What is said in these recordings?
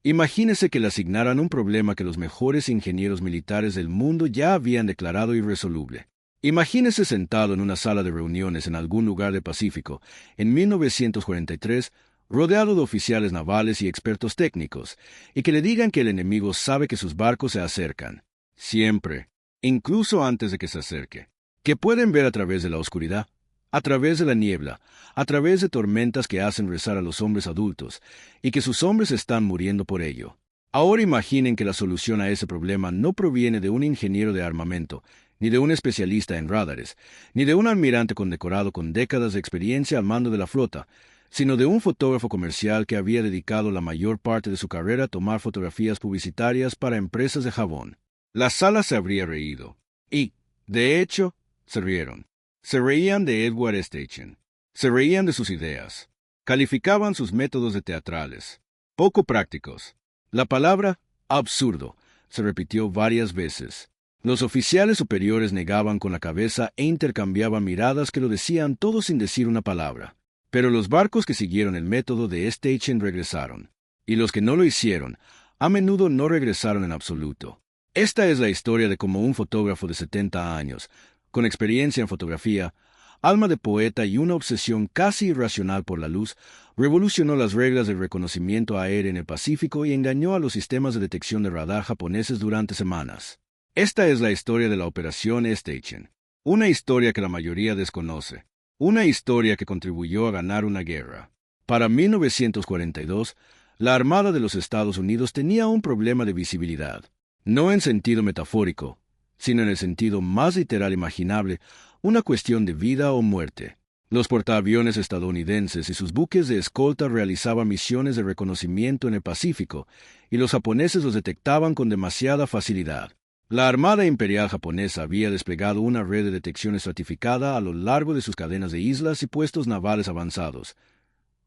Imagínese que le asignaran un problema que los mejores ingenieros militares del mundo ya habían declarado irresoluble. Imagínese sentado en una sala de reuniones en algún lugar del Pacífico, en 1943, rodeado de oficiales navales y expertos técnicos, y que le digan que el enemigo sabe que sus barcos se acercan. Siempre, incluso antes de que se acerque. Que pueden ver a través de la oscuridad, a través de la niebla, a través de tormentas que hacen rezar a los hombres adultos, y que sus hombres están muriendo por ello. Ahora imaginen que la solución a ese problema no proviene de un ingeniero de armamento, ni de un especialista en radares, ni de un almirante condecorado con décadas de experiencia al mando de la flota, sino de un fotógrafo comercial que había dedicado la mayor parte de su carrera a tomar fotografías publicitarias para empresas de jabón. La sala se habría reído. Y, de hecho, se rieron. Se reían de Edward Steichen. Se reían de sus ideas. Calificaban sus métodos de teatrales. Poco prácticos. La palabra absurdo se repitió varias veces. Los oficiales superiores negaban con la cabeza e intercambiaban miradas que lo decían todo sin decir una palabra. Pero los barcos que siguieron el método de Steichen regresaron. Y los que no lo hicieron, a menudo no regresaron en absoluto. Esta es la historia de cómo un fotógrafo de 70 años, con experiencia en fotografía, alma de poeta y una obsesión casi irracional por la luz, revolucionó las reglas del reconocimiento aéreo en el Pacífico y engañó a los sistemas de detección de radar japoneses durante semanas. Esta es la historia de la Operación Steichen, una historia que la mayoría desconoce, una historia que contribuyó a ganar una guerra. Para 1942, la Armada de los Estados Unidos tenía un problema de visibilidad, no en sentido metafórico, sino en el sentido más literal imaginable, una cuestión de vida o muerte. Los portaaviones estadounidenses y sus buques de escolta realizaban misiones de reconocimiento en el Pacífico, y los japoneses los detectaban con demasiada facilidad. La Armada Imperial japonesa había desplegado una red de detección estratificada a lo largo de sus cadenas de islas y puestos navales avanzados.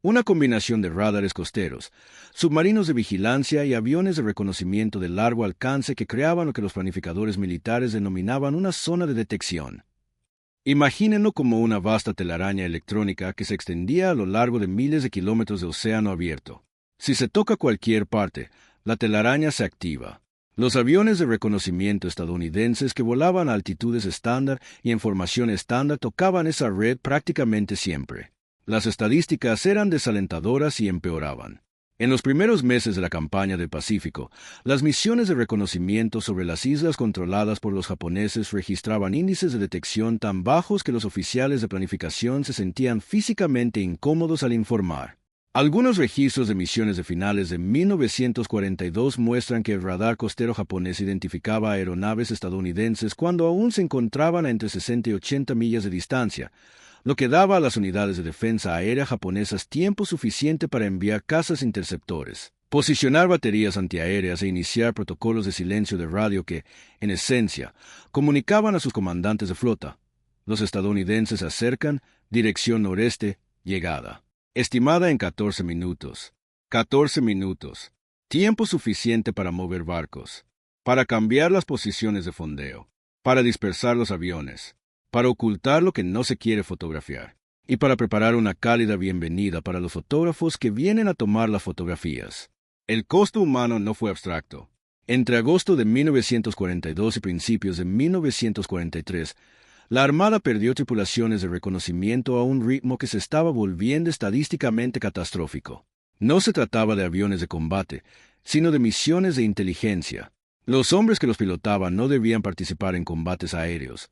Una combinación de radares costeros, submarinos de vigilancia y aviones de reconocimiento de largo alcance que creaban lo que los planificadores militares denominaban una zona de detección. Imagínenlo como una vasta telaraña electrónica que se extendía a lo largo de miles de kilómetros de océano abierto. Si se toca cualquier parte, la telaraña se activa. Los aviones de reconocimiento estadounidenses que volaban a altitudes estándar y en formación estándar tocaban esa red prácticamente siempre. Las estadísticas eran desalentadoras y empeoraban. En los primeros meses de la campaña del Pacífico, las misiones de reconocimiento sobre las islas controladas por los japoneses registraban índices de detección tan bajos que los oficiales de planificación se sentían físicamente incómodos al informar. Algunos registros de misiones de finales de 1942 muestran que el radar costero japonés identificaba aeronaves estadounidenses cuando aún se encontraban a entre 60 y 80 millas de distancia, lo que daba a las unidades de defensa aérea japonesas tiempo suficiente para enviar cazas interceptores, posicionar baterías antiaéreas e iniciar protocolos de silencio de radio que, en esencia, comunicaban a sus comandantes de flota. Los estadounidenses se acercan, dirección noreste, llegada. Estimada en 14 minutos. 14 minutos. Tiempo suficiente para mover barcos, para cambiar las posiciones de fondeo, para dispersar los aviones, para ocultar lo que no se quiere fotografiar, y para preparar una cálida bienvenida para los fotógrafos que vienen a tomar las fotografías. El costo humano no fue abstracto. Entre agosto de 1942 y principios de 1943, la Armada perdió tripulaciones de reconocimiento a un ritmo que se estaba volviendo estadísticamente catastrófico. No se trataba de aviones de combate, sino de misiones de inteligencia. Los hombres que los pilotaban no debían participar en combates aéreos.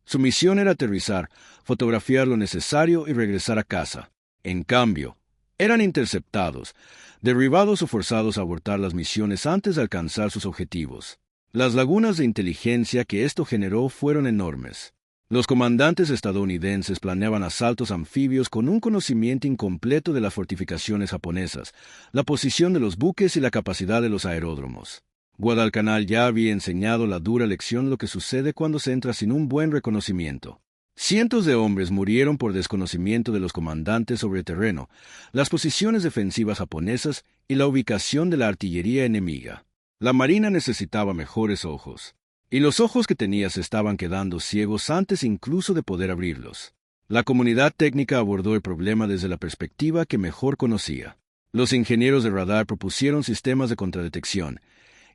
Su misión era aterrizar, fotografiar lo necesario y regresar a casa. En cambio, eran interceptados, derribados o forzados a abortar las misiones antes de alcanzar sus objetivos. Las lagunas de inteligencia que esto generó fueron enormes. Los comandantes estadounidenses planeaban asaltos anfibios con un conocimiento incompleto de las fortificaciones japonesas, la posición de los buques y la capacidad de los aeródromos. Guadalcanal ya había enseñado la dura lección de lo que sucede cuando se entra sin un buen reconocimiento. Cientos de hombres murieron por desconocimiento de los comandantes sobre el terreno, las posiciones defensivas japonesas y la ubicación de la artillería enemiga. La Marina necesitaba mejores ojos. Y los ojos que tenía se estaban quedando ciegos antes incluso de poder abrirlos. La comunidad técnica abordó el problema desde la perspectiva que mejor conocía. Los ingenieros de radar propusieron sistemas de contradetección,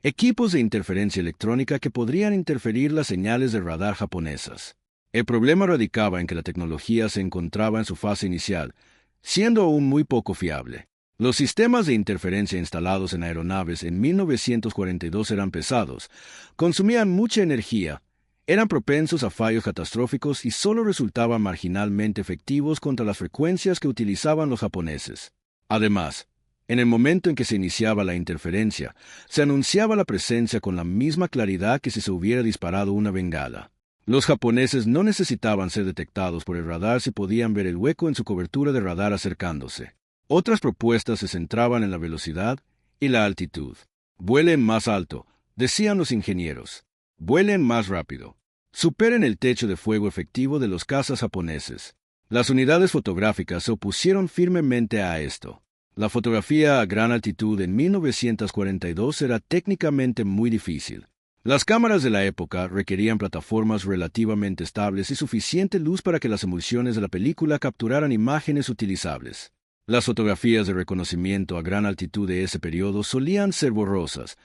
equipos de interferencia electrónica que podrían interferir las señales de radar japonesas. El problema radicaba en que la tecnología se encontraba en su fase inicial, siendo aún muy poco fiable. Los sistemas de interferencia instalados en aeronaves en 1942 eran pesados, consumían mucha energía, eran propensos a fallos catastróficos y solo resultaban marginalmente efectivos contra las frecuencias que utilizaban los japoneses. Además, en el momento en que se iniciaba la interferencia, se anunciaba la presencia con la misma claridad que si se hubiera disparado una bengala. Los japoneses no necesitaban ser detectados por el radar si podían ver el hueco en su cobertura de radar acercándose. Otras propuestas se centraban en la velocidad y la altitud. Vuelen más alto, decían los ingenieros. Vuelen más rápido. Superen el techo de fuego efectivo de los cazas japoneses. Las unidades fotográficas se opusieron firmemente a esto. La fotografía a gran altitud en 1942 era técnicamente muy difícil. Las cámaras de la época requerían plataformas relativamente estables y suficiente luz para que las emulsiones de la película capturaran imágenes utilizables. Las fotografías de reconocimiento a gran altitud de ese periodo solían ser borrosas,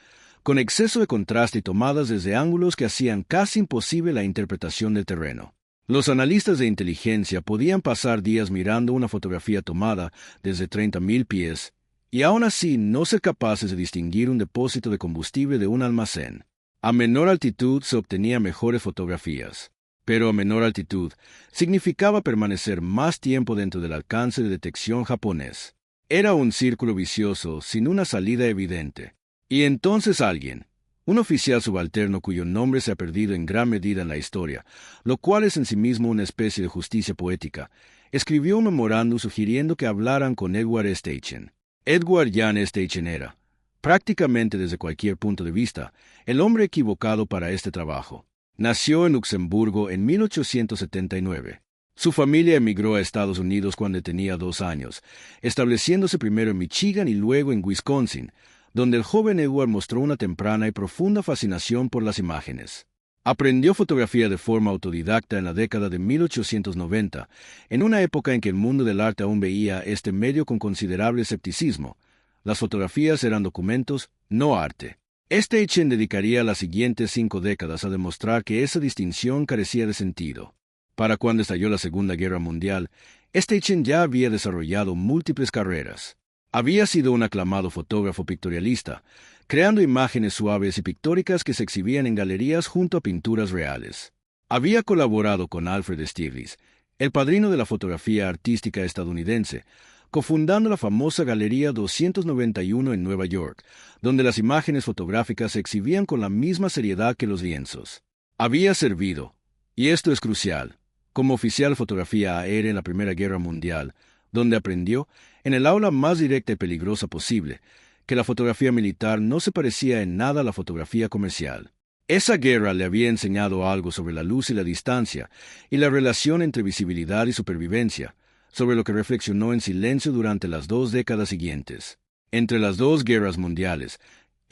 con exceso de contraste y tomadas desde ángulos que hacían casi imposible la interpretación del terreno. Los analistas de inteligencia podían pasar días mirando una fotografía tomada desde 30.000 pies y aún así no ser capaces de distinguir un depósito de combustible de un almacén. A menor altitud se obtenían mejores fotografías, pero a menor altitud significaba permanecer más tiempo dentro del alcance de detección japonés. Era un círculo vicioso sin una salida evidente. Y entonces alguien, un oficial subalterno cuyo nombre se ha perdido en gran medida en la historia, lo cual es en sí mismo una especie de justicia poética, escribió un memorándum sugiriendo que hablaran con Edward Steichen. Edward Jan Steichen era, prácticamente desde cualquier punto de vista, el hombre equivocado para este trabajo. Nació en Luxemburgo en 1879. Su familia emigró a Estados Unidos cuando tenía 2 años, estableciéndose primero en Michigan y luego en Wisconsin, donde el joven Edward mostró una temprana y profunda fascinación por las imágenes. Aprendió fotografía de forma autodidacta en la década de 1890, en una época en que el mundo del arte aún veía este medio con considerable escepticismo. Las fotografías eran documentos, no arte. Steichen dedicaría las siguientes 5 décadas a demostrar que esa distinción carecía de sentido. Para cuando estalló la Segunda Guerra Mundial, Steichen ya había desarrollado múltiples carreras. Había sido un aclamado fotógrafo pictorialista, creando imágenes suaves y pictóricas que se exhibían en galerías junto a pinturas reales. Había colaborado con Alfred Stieglitz, el padrino de la fotografía artística estadounidense, cofundando la famosa Galería 291 en Nueva York, donde las imágenes fotográficas se exhibían con la misma seriedad que los lienzos. Había servido, y esto es crucial, como oficial de fotografía aérea en la Primera Guerra Mundial, donde aprendió, en el aula más directa y peligrosa posible, que la fotografía militar no se parecía en nada a la fotografía comercial. Esa guerra le había enseñado algo sobre la luz y la distancia, y la relación entre visibilidad y supervivencia, sobre lo que reflexionó en silencio durante las 2 décadas siguientes. Entre las 2 guerras mundiales,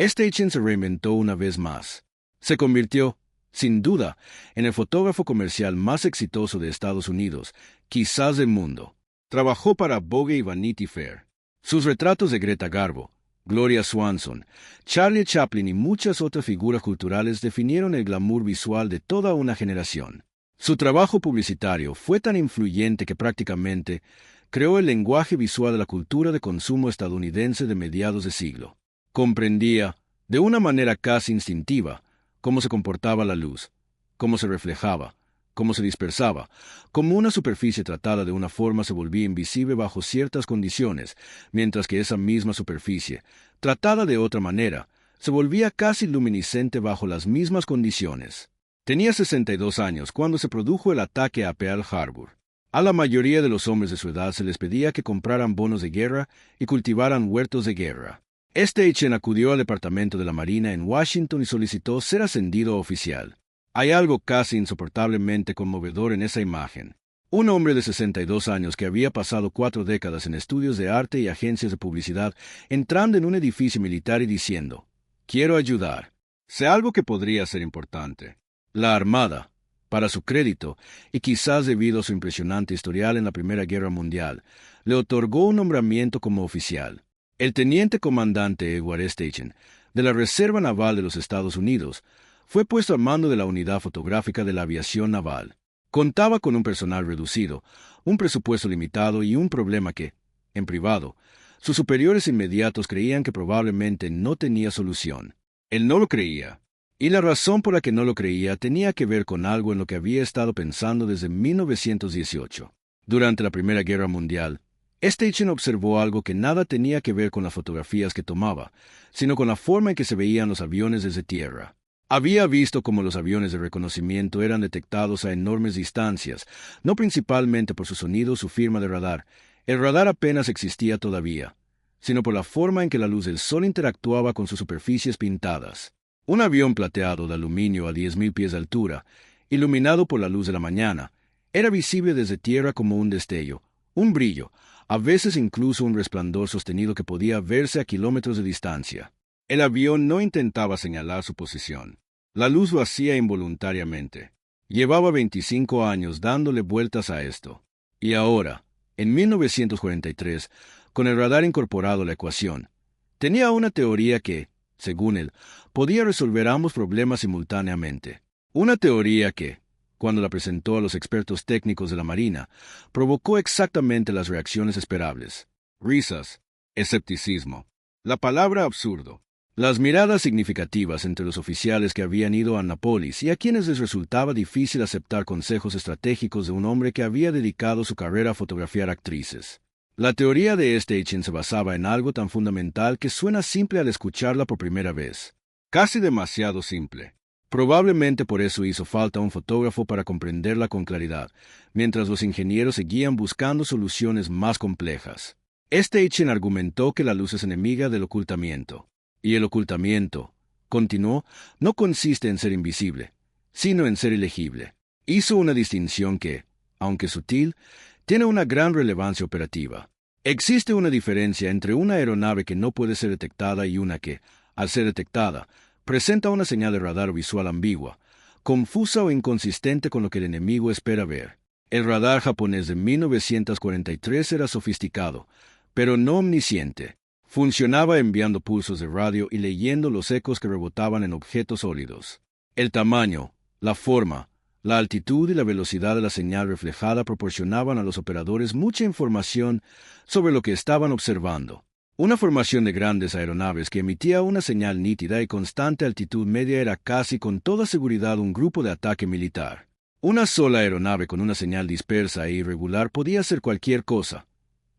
Steichen se reinventó una vez más. Se convirtió, sin duda, en el fotógrafo comercial más exitoso de Estados Unidos, quizás del mundo. Trabajó para Vogue y Vanity Fair. Sus retratos de Greta Garbo, Gloria Swanson, Charlie Chaplin y muchas otras figuras culturales definieron el glamour visual de toda una generación. Su trabajo publicitario fue tan influyente que prácticamente creó el lenguaje visual de la cultura de consumo estadounidense de mediados de siglo. Comprendía, de una manera casi instintiva, cómo se comportaba la luz, cómo se reflejaba, cómo se dispersaba, cómo una superficie tratada de una forma se volvía invisible bajo ciertas condiciones, mientras que esa misma superficie, tratada de otra manera, se volvía casi luminiscente bajo las mismas condiciones. Tenía 62 años cuando se produjo el ataque a Pearl Harbor. A la mayoría de los hombres de su edad se les pedía que compraran bonos de guerra y cultivaran huertos de guerra. Steichen acudió al Departamento de la Marina en Washington y solicitó ser ascendido a oficial. Hay algo casi insoportablemente conmovedor en esa imagen. Un hombre de 62 años que había pasado 4 décadas en estudios de arte y agencias de publicidad, entrando en un edificio militar y diciendo, «Quiero ayudar». Sé algo que podría ser importante. La Armada, para su crédito, y quizás debido a su impresionante historial en la Primera Guerra Mundial, le otorgó un nombramiento como oficial. El teniente comandante Edward Steichen, de la Reserva Naval de los Estados Unidos, fue puesto al mando de la unidad fotográfica de la aviación naval. Contaba con un personal reducido, un presupuesto limitado y un problema que, en privado, sus superiores inmediatos creían que probablemente no tenía solución. Él no lo creía, y la razón por la que no lo creía tenía que ver con algo en lo que había estado pensando desde 1918. Durante la Primera Guerra Mundial, Steichen observó algo que nada tenía que ver con las fotografías que tomaba, sino con la forma en que se veían los aviones desde tierra. Había visto cómo los aviones de reconocimiento eran detectados a enormes distancias, no principalmente por su sonido o su firma de radar. El radar apenas existía todavía, sino por la forma en que la luz del sol interactuaba con sus superficies pintadas. Un avión plateado de aluminio a 10.000 pies de altura, iluminado por la luz de la mañana, era visible desde tierra como un destello, un brillo, a veces incluso un resplandor sostenido que podía verse a kilómetros de distancia. El avión no intentaba señalar su posición. La luz lo hacía involuntariamente. Llevaba 25 años dándole vueltas a esto. Y ahora, en 1943, con el radar incorporado a la ecuación, tenía una teoría que, según él, podía resolver ambos problemas simultáneamente. Una teoría que, cuando la presentó a los expertos técnicos de la Marina, provocó exactamente las reacciones esperables. Risas, escepticismo, la palabra absurdo, las miradas significativas entre los oficiales que habían ido a Annapolis y a quienes les resultaba difícil aceptar consejos estratégicos de un hombre que había dedicado su carrera a fotografiar actrices. La teoría de Steichen se basaba en algo tan fundamental que suena simple al escucharla por primera vez. Casi demasiado simple. Probablemente por eso hizo falta un fotógrafo para comprenderla con claridad, mientras los ingenieros seguían buscando soluciones más complejas. Steichen argumentó que la luz es enemiga del ocultamiento. Y el ocultamiento, continuó, no consiste en ser invisible, sino en ser ilegible. Hizo una distinción que, aunque sutil, tiene una gran relevancia operativa. Existe una diferencia entre una aeronave que no puede ser detectada y una que, al ser detectada, presenta una señal de radar o visual ambigua, confusa o inconsistente con lo que el enemigo espera ver. El radar japonés de 1943 era sofisticado, pero no omnisciente. Funcionaba enviando pulsos de radio y leyendo los ecos que rebotaban en objetos sólidos. El tamaño, la forma, la altitud y la velocidad de la señal reflejada proporcionaban a los operadores mucha información sobre lo que estaban observando. Una formación de grandes aeronaves que emitía una señal nítida y constante a altitud media era casi con toda seguridad un grupo de ataque militar. Una sola aeronave con una señal dispersa e irregular podía ser cualquier cosa.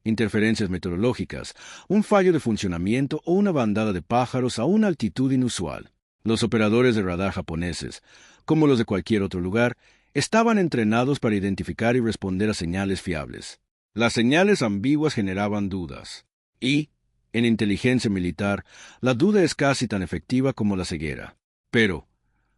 Interferencias meteorológicas, un fallo de funcionamiento o una bandada de pájaros a una altitud inusual. Los operadores de radar japoneses, como los de cualquier otro lugar, estaban entrenados para identificar y responder a señales fiables. Las señales ambiguas generaban dudas. Y, en inteligencia militar, la duda es casi tan efectiva como la ceguera. Pero,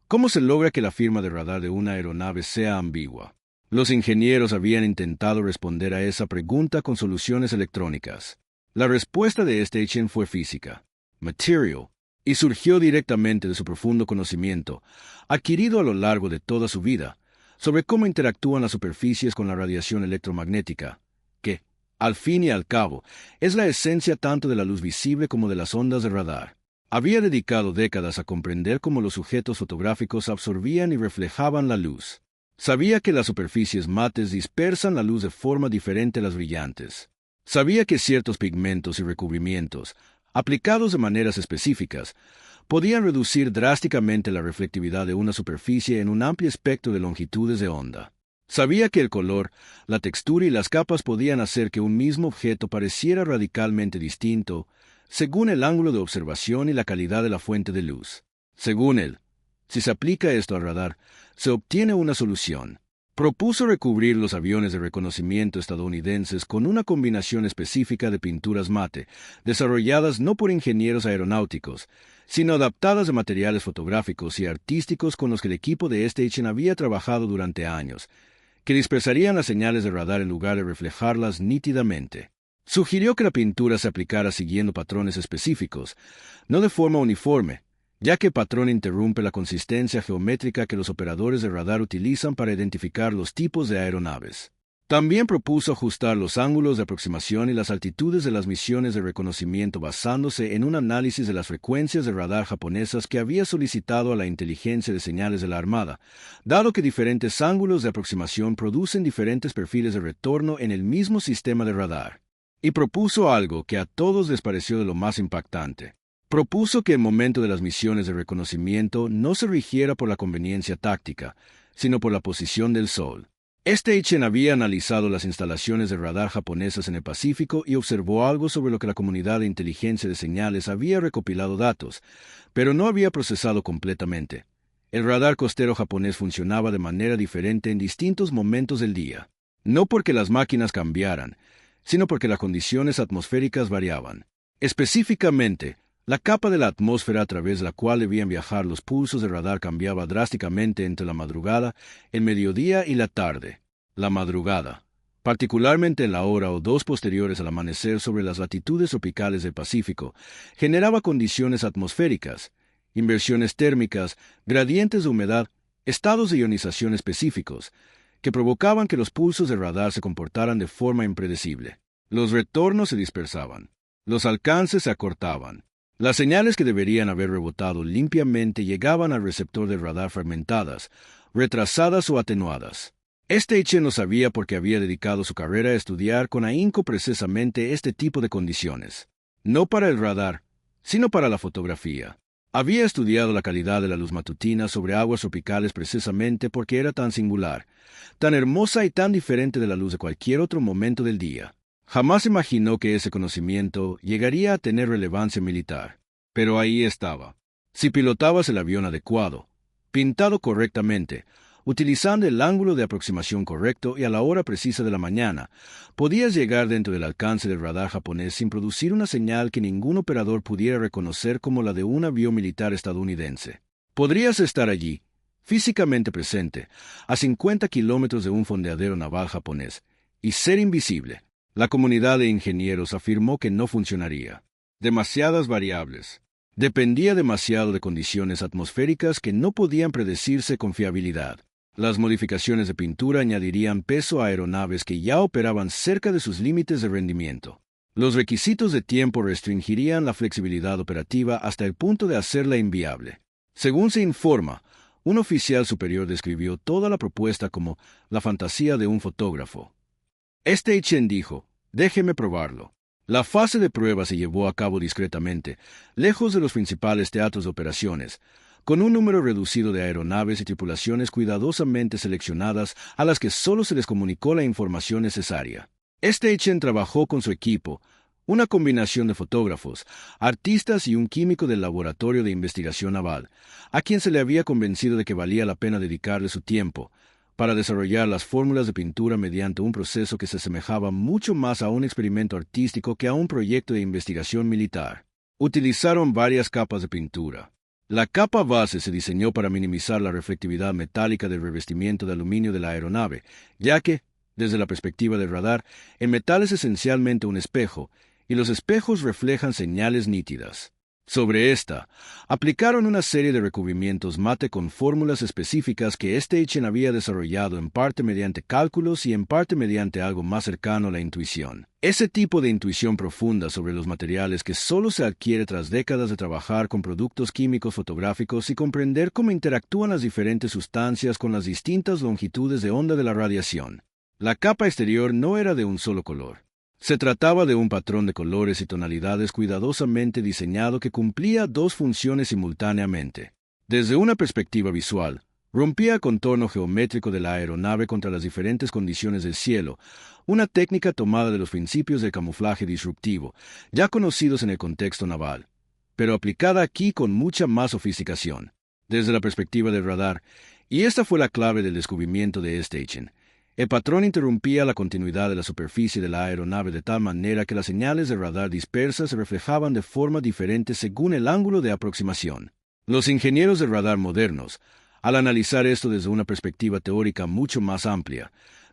¿cómo se logra que la firma de radar de una aeronave sea ambigua? Los ingenieros habían intentado responder a esa pregunta con soluciones electrónicas. La respuesta de Steichen fue física, material, y surgió directamente de su profundo conocimiento, adquirido a lo largo de toda su vida, sobre cómo interactúan las superficies con la radiación electromagnética, que, al fin y al cabo, es la esencia tanto de la luz visible como de las ondas de radar. Había dedicado décadas a comprender cómo los sujetos fotográficos absorbían y reflejaban la luz. Sabía que las superficies mates dispersan la luz de forma diferente a las brillantes. Sabía que ciertos pigmentos y recubrimientos, aplicados de maneras específicas, podían reducir drásticamente la reflectividad de una superficie en un amplio espectro de longitudes de onda. Sabía que el color, la textura y las capas podían hacer que un mismo objeto pareciera radicalmente distinto según el ángulo de observación y la calidad de la fuente de luz. Según él, si se aplica esto al radar, se obtiene una solución. Propuso recubrir los aviones de reconocimiento estadounidenses con una combinación específica de pinturas mate, desarrolladas no por ingenieros aeronáuticos, sino adaptadas de materiales fotográficos y artísticos con los que el equipo de Steichen había trabajado durante años, que dispersarían las señales de radar en lugar de reflejarlas nítidamente. Sugirió que la pintura se aplicara siguiendo patrones específicos, no de forma uniforme, ya que el patrón interrumpe la consistencia geométrica que los operadores de radar utilizan para identificar los tipos de aeronaves. También propuso ajustar los ángulos de aproximación y las altitudes de las misiones de reconocimiento basándose en un análisis de las frecuencias de radar japonesas que había solicitado a la inteligencia de señales de la Armada, dado que diferentes ángulos de aproximación producen diferentes perfiles de retorno en el mismo sistema de radar. Y propuso algo que a todos les pareció de lo más impactante. Propuso que el momento de las misiones de reconocimiento no se rigiera por la conveniencia táctica, sino por la posición del Sol. Steichen había analizado las instalaciones de radar japonesas en el Pacífico y observó algo sobre lo que la comunidad de inteligencia de señales había recopilado datos, pero no había procesado completamente. El radar costero japonés funcionaba de manera diferente en distintos momentos del día, no porque las máquinas cambiaran, sino porque las condiciones atmosféricas variaban. Específicamente, la capa de la atmósfera a través de la cual debían viajar los pulsos de radar cambiaba drásticamente entre la madrugada, el mediodía y la tarde. La madrugada, particularmente en la hora o dos posteriores al amanecer sobre las latitudes tropicales del Pacífico, generaba condiciones atmosféricas, inversiones térmicas, gradientes de humedad, estados de ionización específicos, que provocaban que los pulsos de radar se comportaran de forma impredecible. Los retornos se dispersaban. Los alcances se acortaban. Las señales que deberían haber rebotado limpiamente llegaban al receptor del radar fragmentadas, retrasadas o atenuadas. Steichen lo sabía porque había dedicado su carrera a estudiar con ahínco precisamente este tipo de condiciones. No para el radar, sino para la fotografía. Había estudiado la calidad de la luz matutina sobre aguas tropicales precisamente porque era tan singular, tan hermosa y tan diferente de la luz de cualquier otro momento del día. Jamás imaginó que ese conocimiento llegaría a tener relevancia militar. Pero ahí estaba. Si pilotabas el avión adecuado, pintado correctamente, utilizando el ángulo de aproximación correcto y a la hora precisa de la mañana, podías llegar dentro del alcance del radar japonés sin producir una señal que ningún operador pudiera reconocer como la de un avión militar estadounidense. Podrías estar allí, físicamente presente, a 50 kilómetros de un fondeadero naval japonés, y ser invisible. La comunidad de ingenieros afirmó que no funcionaría. Demasiadas variables. Dependía demasiado de condiciones atmosféricas que no podían predecirse con fiabilidad. Las modificaciones de pintura añadirían peso a aeronaves que ya operaban cerca de sus límites de rendimiento. Los requisitos de tiempo restringirían la flexibilidad operativa hasta el punto de hacerla inviable. Según se informa, un oficial superior describió toda la propuesta como la fantasía de un fotógrafo. Steichen dijo, déjeme probarlo. La fase de prueba se llevó a cabo discretamente, lejos de los principales teatros de operaciones, con un número reducido de aeronaves y tripulaciones cuidadosamente seleccionadas a las que solo se les comunicó la información necesaria. Steichen trabajó con su equipo, una combinación de fotógrafos, artistas y un químico del Laboratorio de Investigación Naval, a quien se le había convencido de que valía la pena dedicarle su tiempo, para desarrollar las fórmulas de pintura mediante un proceso que se asemejaba mucho más a un experimento artístico que a un proyecto de investigación militar. Utilizaron varias capas de pintura. La capa base se diseñó para minimizar la reflectividad metálica del revestimiento de aluminio de la aeronave, ya que, desde la perspectiva del radar, el metal es esencialmente un espejo, y los espejos reflejan señales nítidas. Sobre esta, aplicaron una serie de recubrimientos mate con fórmulas específicas que Steichen había desarrollado en parte mediante cálculos y en parte mediante algo más cercano a la intuición. Ese tipo de intuición profunda sobre los materiales que solo se adquiere tras décadas de trabajar con productos químicos fotográficos y comprender cómo interactúan las diferentes sustancias con las distintas longitudes de onda de la radiación. La capa exterior no era de un solo color. Se trataba de un patrón de colores y tonalidades cuidadosamente diseñado que cumplía dos funciones simultáneamente. Desde una perspectiva visual, rompía el contorno geométrico de la aeronave contra las diferentes condiciones del cielo, una técnica tomada de los principios del camuflaje disruptivo, ya conocidos en el contexto naval, pero aplicada aquí con mucha más sofisticación. Desde la perspectiva del radar, y esta fue la clave del descubrimiento de Steichen, el patrón interrumpía la continuidad de la superficie de la aeronave de tal manera que las señales de radar dispersas se reflejaban de forma diferente según el ángulo de aproximación. Los ingenieros de radar modernos, al analizar esto desde una perspectiva teórica mucho más amplia,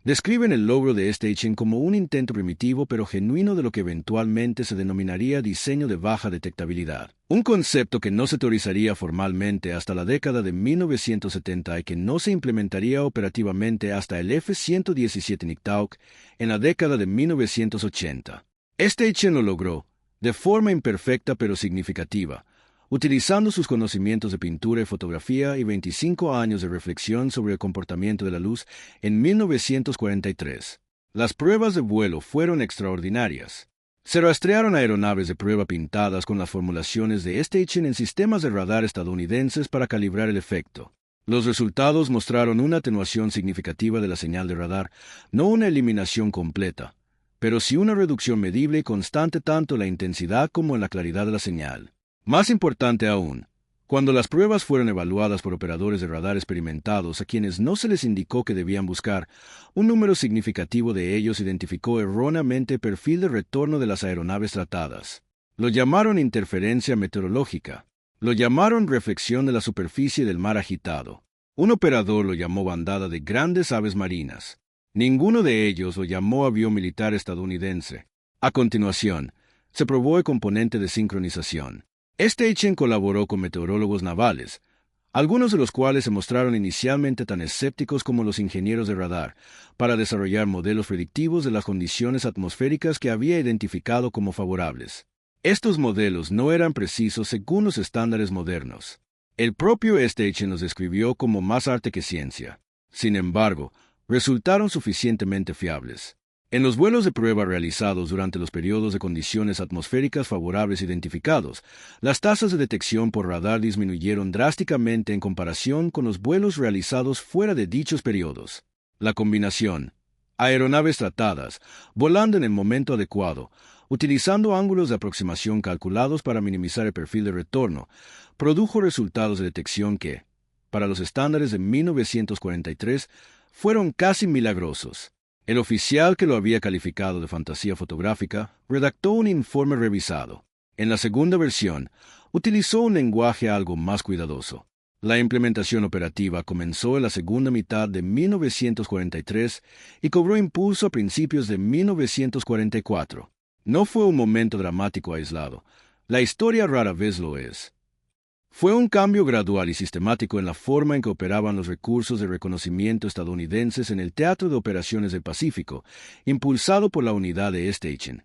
Describen el logro de Steichen como un intento primitivo pero genuino de lo que eventualmente se denominaría diseño de baja detectabilidad, un concepto que no se teorizaría formalmente hasta la década de 1970 y que no se implementaría operativamente hasta el F-117 Nighthawk en la década de 1980. Steichen lo logró, de forma imperfecta pero significativa, utilizando sus conocimientos de pintura y fotografía y 25 años de reflexión sobre el comportamiento de la luz en 1943. Las pruebas de vuelo fueron extraordinarias. Se rastrearon aeronaves de prueba pintadas con las formulaciones de Steichen en sistemas de radar estadounidenses para calibrar el efecto. Los resultados mostraron una atenuación significativa de la señal de radar, no una eliminación completa, pero sí una reducción medible y constante tanto en la intensidad como en la claridad de la señal. Más importante aún, cuando las pruebas fueron evaluadas por operadores de radar experimentados a quienes no se les indicó que debían buscar, un número significativo de ellos identificó erróneamente el perfil de retorno de las aeronaves tratadas. Lo llamaron interferencia meteorológica. Lo llamaron reflexión de la superficie del mar agitado. Un operador lo llamó bandada de grandes aves marinas. Ninguno de ellos lo llamó avión militar estadounidense. A continuación, se probó el componente de sincronización. Steichen colaboró con meteorólogos navales, algunos de los cuales se mostraron inicialmente tan escépticos como los ingenieros de radar, para desarrollar modelos predictivos de las condiciones atmosféricas que había identificado como favorables. Estos modelos no eran precisos según los estándares modernos. El propio Steichen los describió como más arte que ciencia. Sin embargo, resultaron suficientemente fiables. En los vuelos de prueba realizados durante los periodos de condiciones atmosféricas favorables identificados, las tasas de detección por radar disminuyeron drásticamente en comparación con los vuelos realizados fuera de dichos periodos. La combinación, aeronaves tratadas, volando en el momento adecuado, utilizando ángulos de aproximación calculados para minimizar el perfil de retorno, produjo resultados de detección que, para los estándares de 1943, fueron casi milagrosos. El oficial que lo había calificado de fantasía fotográfica redactó un informe revisado. En la segunda versión, utilizó un lenguaje algo más cuidadoso. La implementación operativa comenzó en la segunda mitad de 1943 y cobró impulso a principios de 1944. No fue un momento dramático aislado. La historia rara vez lo es. Fue un cambio gradual y sistemático en la forma en que operaban los recursos de reconocimiento estadounidenses en el Teatro de Operaciones del Pacífico, impulsado por la unidad de Steichen,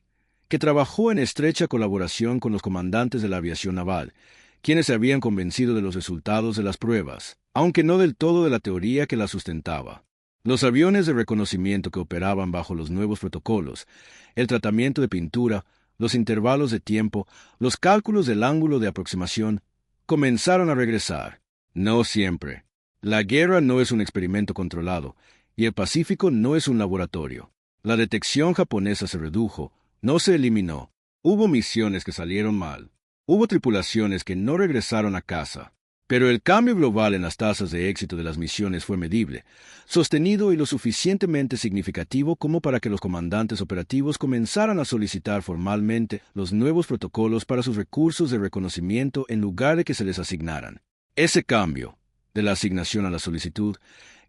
que trabajó en estrecha colaboración con los comandantes de la aviación naval, quienes se habían convencido de los resultados de las pruebas, aunque no del todo de la teoría que las sustentaba. Los aviones de reconocimiento que operaban bajo los nuevos protocolos, el tratamiento de pintura, los intervalos de tiempo, los cálculos del ángulo de aproximación, comenzaron a regresar. No siempre. La guerra no es un experimento controlado, y el Pacífico no es un laboratorio. La detección japonesa se redujo, no se eliminó. Hubo misiones que salieron mal. Hubo tripulaciones que no regresaron a casa. Pero el cambio global en las tasas de éxito de las misiones fue medible, sostenido y lo suficientemente significativo como para que los comandantes operativos comenzaran a solicitar formalmente los nuevos protocolos para sus recursos de reconocimiento en lugar de que se les asignaran. Ese cambio, de la asignación a la solicitud,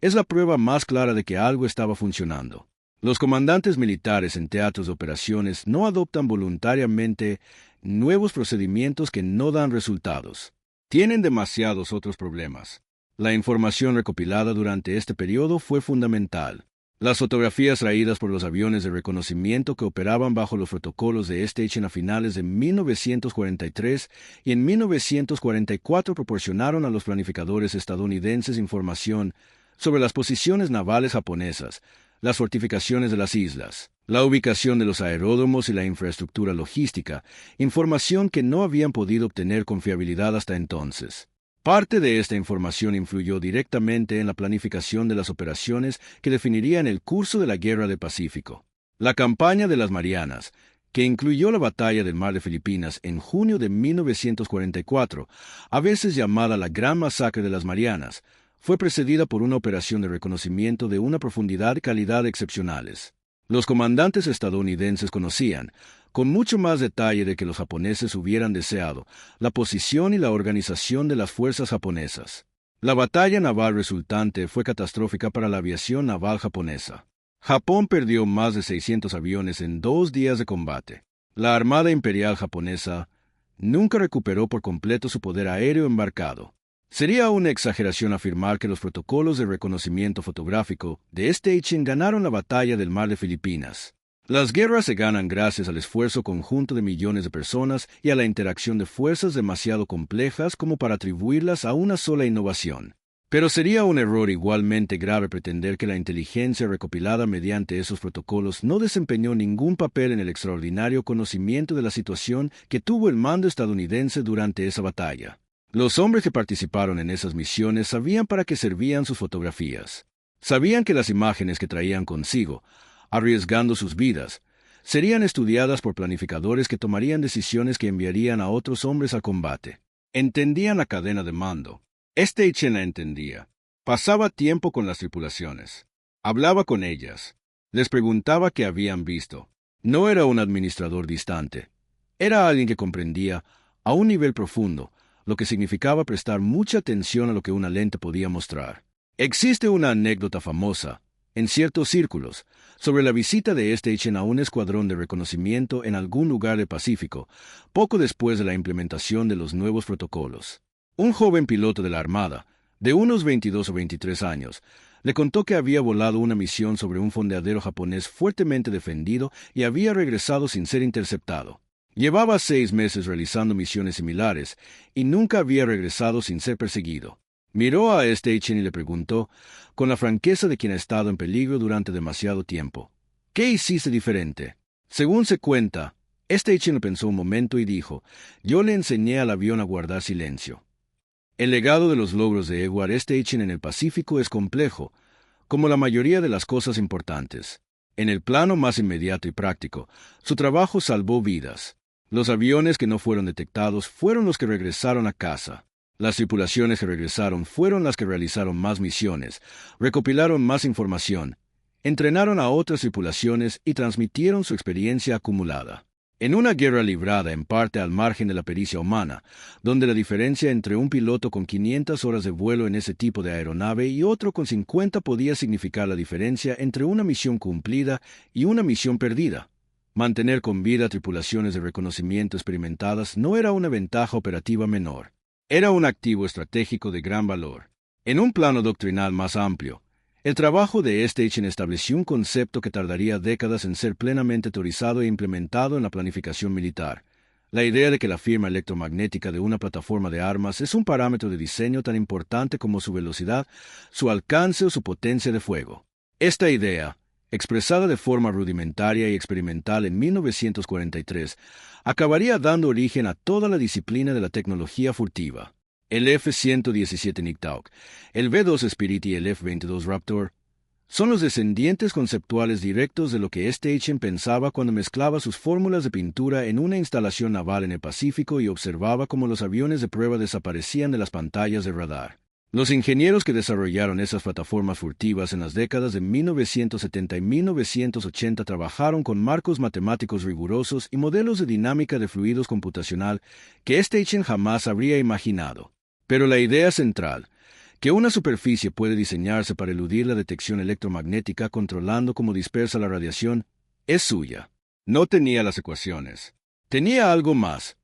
es la prueba más clara de que algo estaba funcionando. Los comandantes militares en teatros de operaciones no adoptan voluntariamente nuevos procedimientos que no dan resultados. Tienen demasiados otros problemas. La información recopilada durante este periodo fue fundamental. Las fotografías traídas por los aviones de reconocimiento que operaban bajo los protocolos de Steichen a finales de 1943 y en 1944 proporcionaron a los planificadores estadounidenses información sobre las posiciones navales japonesas, las fortificaciones de las islas, la ubicación de los aeródromos y la infraestructura logística, información que no habían podido obtener con fiabilidad hasta entonces. Parte de esta información influyó directamente en la planificación de las operaciones que definirían el curso de la Guerra del Pacífico. La campaña de las Marianas, que incluyó la batalla del Mar de Filipinas en junio de 1944, a veces llamada la Gran Masacre de las Marianas, fue precedida por una operación de reconocimiento de una profundidad y calidad excepcionales. Los comandantes estadounidenses conocían, con mucho más detalle de que los japoneses hubieran deseado, la posición y la organización de las fuerzas japonesas. La batalla naval resultante fue catastrófica para la aviación naval japonesa. Japón perdió más de 600 aviones en 2 días de combate. La Armada Imperial japonesa nunca recuperó por completo su poder aéreo embarcado. Sería una exageración afirmar que los protocolos de reconocimiento fotográfico de Station ganaron la batalla del Mar de Filipinas. Las guerras se ganan gracias al esfuerzo conjunto de millones de personas y a la interacción de fuerzas demasiado complejas como para atribuirlas a una sola innovación. Pero sería un error igualmente grave pretender que la inteligencia recopilada mediante esos protocolos no desempeñó ningún papel en el extraordinario conocimiento de la situación que tuvo el mando estadounidense durante esa batalla. Los hombres que participaron en esas misiones sabían para qué servían sus fotografías. Sabían que las imágenes que traían consigo, arriesgando sus vidas, serían estudiadas por planificadores que tomarían decisiones que enviarían a otros hombres al combate. Entendían la cadena de mando. Station la entendía. Pasaba tiempo con las tripulaciones. Hablaba con ellas. Les preguntaba qué habían visto. No era un administrador distante. Era alguien que comprendía, a un nivel profundo, lo que significaba prestar mucha atención a lo que una lente podía mostrar. Existe una anécdota famosa, en ciertos círculos, sobre la visita de Station a un escuadrón de reconocimiento en algún lugar del Pacífico, poco después de la implementación de los nuevos protocolos. Un joven piloto de la Armada, de unos 22 o 23 años, le contó que había volado una misión sobre un fondeadero japonés fuertemente defendido y había regresado sin ser interceptado. Llevaba 6 meses realizando misiones similares y nunca había regresado sin ser perseguido. Miró a Station y le preguntó, con la franqueza de quien ha estado en peligro durante demasiado tiempo, ¿qué hiciste diferente? Según se cuenta, Station pensó un momento y dijo, yo le enseñé al avión a guardar silencio. El legado de los logros de Edward Station en el Pacífico es complejo, como la mayoría de las cosas importantes. En el plano más inmediato y práctico, su trabajo salvó vidas. Los aviones que no fueron detectados fueron los que regresaron a casa. Las tripulaciones que regresaron fueron las que realizaron más misiones, recopilaron más información, entrenaron a otras tripulaciones y transmitieron su experiencia acumulada. En una guerra librada en parte al margen de la pericia humana, donde la diferencia entre un piloto con 500 horas de vuelo en ese tipo de aeronave y otro con 50 podía significar la diferencia entre una misión cumplida y una misión perdida. Mantener con vida tripulaciones de reconocimiento experimentadas no era una ventaja operativa menor. Era un activo estratégico de gran valor. En un plano doctrinal más amplio, el trabajo de Station estableció un concepto que tardaría décadas en ser plenamente teorizado e implementado en la planificación militar. La idea de que la firma electromagnética de una plataforma de armas es un parámetro de diseño tan importante como su velocidad, su alcance o su potencia de fuego. Esta idea, expresada de forma rudimentaria y experimental en 1943, acabaría dando origen a toda la disciplina de la tecnología furtiva. El F-117 Nighthawk, el V-2 Spirit y el F-22 Raptor son los descendientes conceptuales directos de lo que Station pensaba cuando mezclaba sus fórmulas de pintura en una instalación naval en el Pacífico y observaba cómo los aviones de prueba desaparecían de las pantallas de radar. Los ingenieros que desarrollaron esas plataformas furtivas en las décadas de 1970 y 1980 trabajaron con marcos matemáticos rigurosos y modelos de dinámica de fluidos computacional que Station jamás habría imaginado. Pero la idea central, que una superficie puede diseñarse para eludir la detección electromagnética controlando cómo dispersa la radiación, es suya. No tenía las ecuaciones. Tenía algo más.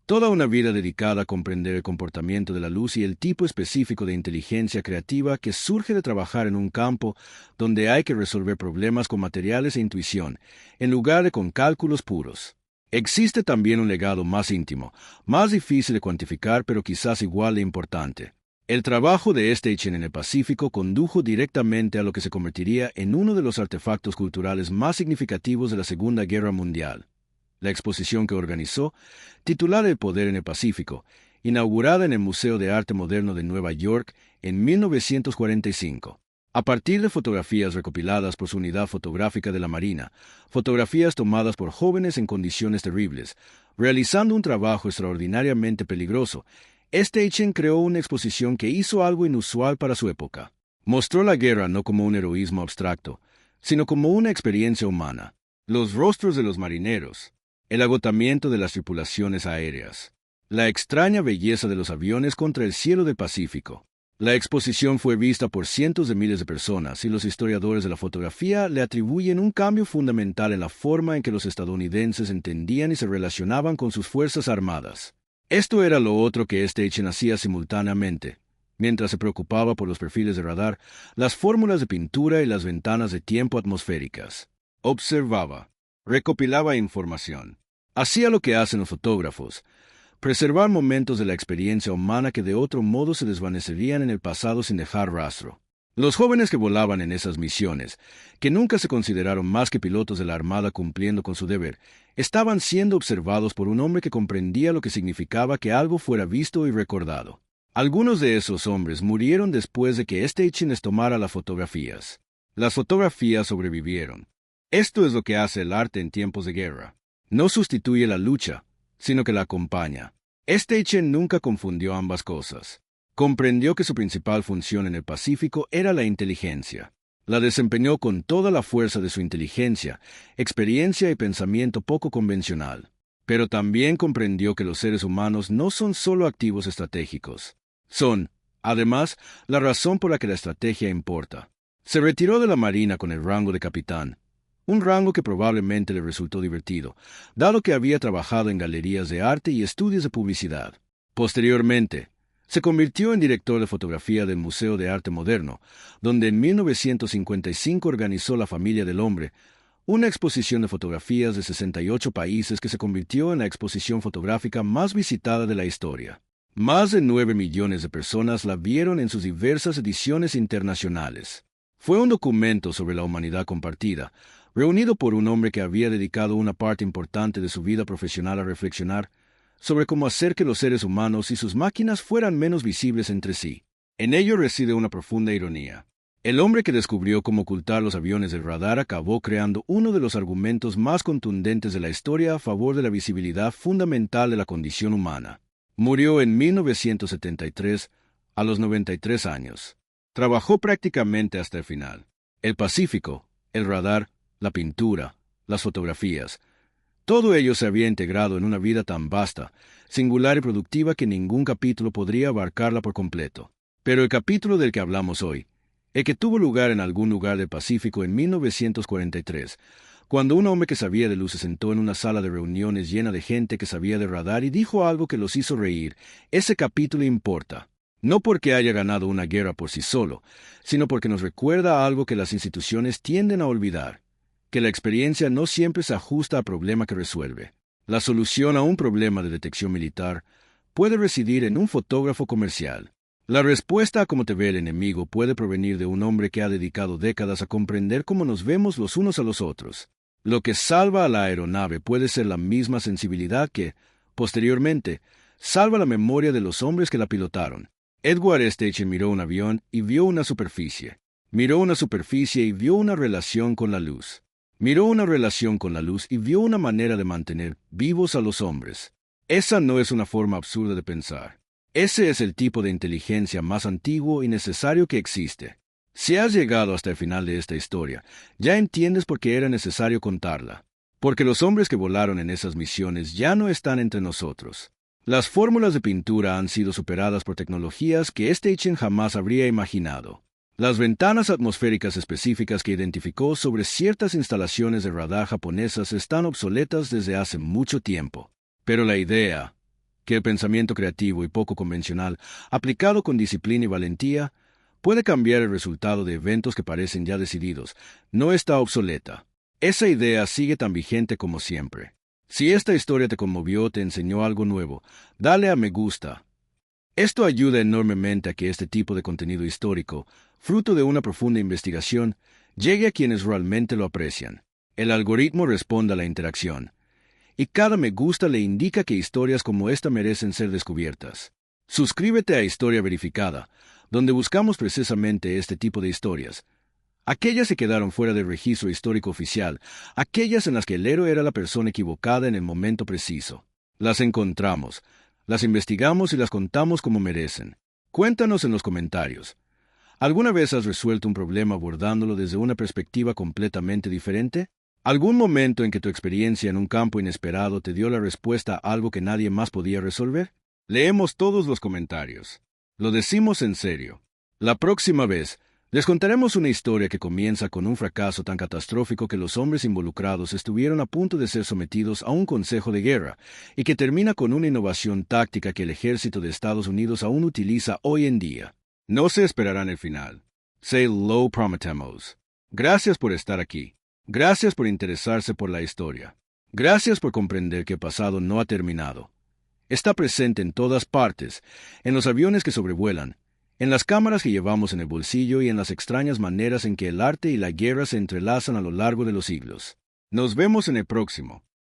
Toda una vida dedicada a comprender el comportamiento de la luz y el tipo específico de inteligencia creativa que surge de trabajar en un campo donde hay que resolver problemas con materiales e intuición, en lugar de con cálculos puros. Existe también un legado más íntimo, más difícil de cuantificar pero quizás igual de importante. El trabajo de Station en el Pacífico condujo directamente a lo que se convertiría en uno de los artefactos culturales más significativos de la Segunda Guerra Mundial. La exposición que organizó, titulada El Poder en el Pacífico, inaugurada en el Museo de Arte Moderno de Nueva York en 1945. A partir de fotografías recopiladas por su unidad fotográfica de la Marina, fotografías tomadas por jóvenes en condiciones terribles, realizando un trabajo extraordinariamente peligroso, Station creó una exposición que hizo algo inusual para su época. Mostró la guerra no como un heroísmo abstracto, sino como una experiencia humana. Los rostros de los marineros, el agotamiento de las tripulaciones aéreas, la extraña belleza de los aviones contra el cielo del Pacífico, La exposición fue vista por cientos de miles de personas y los historiadores de la fotografía le atribuyen un cambio fundamental en la forma en que los estadounidenses entendían y se relacionaban con sus fuerzas armadas. Esto era lo otro que Steichen hacía simultáneamente. Mientras se preocupaba por los perfiles de radar, las fórmulas de pintura y las ventanas de tiempo atmosféricas. Observaba, recopilaba información. Hacía lo que hacen los fotógrafos: preservar momentos de la experiencia humana que de otro modo se desvanecerían en el pasado sin dejar rastro. Los jóvenes que volaban en esas misiones, que nunca se consideraron más que pilotos de la Armada cumpliendo con su deber, estaban siendo observados por un hombre que comprendía lo que significaba que algo fuera visto y recordado. Algunos de esos hombres murieron después de que Steichen les tomara las fotografías. Las fotografías sobrevivieron. Esto es lo que hace el arte en tiempos de guerra. No sustituye la lucha, sino que la acompaña. Steichen nunca confundió ambas cosas. Comprendió que su principal función en el Pacífico era la inteligencia. La desempeñó con toda la fuerza de su inteligencia, experiencia y pensamiento poco convencional. Pero también comprendió que los seres humanos no son solo activos estratégicos. Son, además, la razón por la que la estrategia importa. Se retiró de la Marina con el rango de capitán, un rango que probablemente le resultó divertido, dado que había trabajado en galerías de arte y estudios de publicidad. Posteriormente, se convirtió en director de fotografía del Museo de Arte Moderno, donde en 1955 organizó La Familia del Hombre, una exposición de fotografías de 68 países que se convirtió en la exposición fotográfica más visitada de la historia. Más de 9 millones de personas la vieron en sus diversas ediciones internacionales. Fue un documento sobre la humanidad compartida, reunido por un hombre que había dedicado una parte importante de su vida profesional a reflexionar sobre cómo hacer que los seres humanos y sus máquinas fueran menos visibles entre sí. En ello reside una profunda ironía. El hombre que descubrió cómo ocultar los aviones del radar acabó creando uno de los argumentos más contundentes de la historia a favor de la visibilidad fundamental de la condición humana. Murió en 1973, a los 93 años. Trabajó prácticamente hasta el final. El Pacífico, el radar, la pintura, las fotografías, todo ello se había integrado en una vida tan vasta, singular y productiva que ningún capítulo podría abarcarla por completo. Pero el capítulo del que hablamos hoy, el que tuvo lugar en algún lugar del Pacífico en 1943, cuando un hombre que sabía de luz se sentó en una sala de reuniones llena de gente que sabía de radar y dijo algo que los hizo reír, ese capítulo importa. No porque haya ganado una guerra por sí solo, sino porque nos recuerda algo que las instituciones tienden a olvidar, que la experiencia no siempre se ajusta al problema que resuelve. La solución a un problema de detección militar puede residir en un fotógrafo comercial. La respuesta a cómo te ve el enemigo puede provenir de un hombre que ha dedicado décadas a comprender cómo nos vemos los unos a los otros. Lo que salva a la aeronave puede ser la misma sensibilidad que, posteriormente, salva la memoria de los hombres que la pilotaron. Edward Steichen miró un avión y vio una superficie. Miró una superficie y vio una relación con la luz. Miró una relación con la luz y vio una manera de mantener vivos a los hombres. Esa no es una forma absurda de pensar. Ese es el tipo de inteligencia más antiguo y necesario que existe. Si has llegado hasta el final de esta historia, ya entiendes por qué era necesario contarla. Porque los hombres que volaron en esas misiones ya no están entre nosotros. Las fórmulas de pintura han sido superadas por tecnologías que Steichen jamás habría imaginado. Las ventanas atmosféricas específicas que identificó sobre ciertas instalaciones de radar japonesas están obsoletas desde hace mucho tiempo. Pero la idea, que el pensamiento creativo y poco convencional, aplicado con disciplina y valentía, puede cambiar el resultado de eventos que parecen ya decididos, no está obsoleta. Esa idea sigue tan vigente como siempre. Si esta historia te conmovió o te enseñó algo nuevo, dale a me gusta. Esto ayuda enormemente a que este tipo de contenido histórico, fruto de una profunda investigación, llegue a quienes realmente lo aprecian. El algoritmo responde a la interacción, y cada me gusta le indica que historias como esta merecen ser descubiertas. Suscríbete a Historia Verificada, donde buscamos precisamente este tipo de historias. Aquellas que quedaron fuera del registro histórico oficial, aquellas en las que el héroe era la persona equivocada en el momento preciso. Las encontramos, las investigamos y las contamos como merecen. Cuéntanos en los comentarios. ¿Alguna vez has resuelto un problema abordándolo desde una perspectiva completamente diferente? ¿Algún momento en que tu experiencia en un campo inesperado te dio la respuesta a algo que nadie más podía resolver? Leemos todos los comentarios. Lo decimos en serio. La próxima vez, les contaremos una historia que comienza con un fracaso tan catastrófico que los hombres involucrados estuvieron a punto de ser sometidos a un consejo de guerra, y que termina con una innovación táctica que el ejército de Estados Unidos aún utiliza hoy en día. No se esperarán el final. Se lo prometemos. Gracias por estar aquí. Gracias por interesarse por la historia. Gracias por comprender que el pasado no ha terminado. Está presente en todas partes, en los aviones que sobrevuelan, en las cámaras que llevamos en el bolsillo y en las extrañas maneras en que el arte y la guerra se entrelazan a lo largo de los siglos. Nos vemos en el próximo.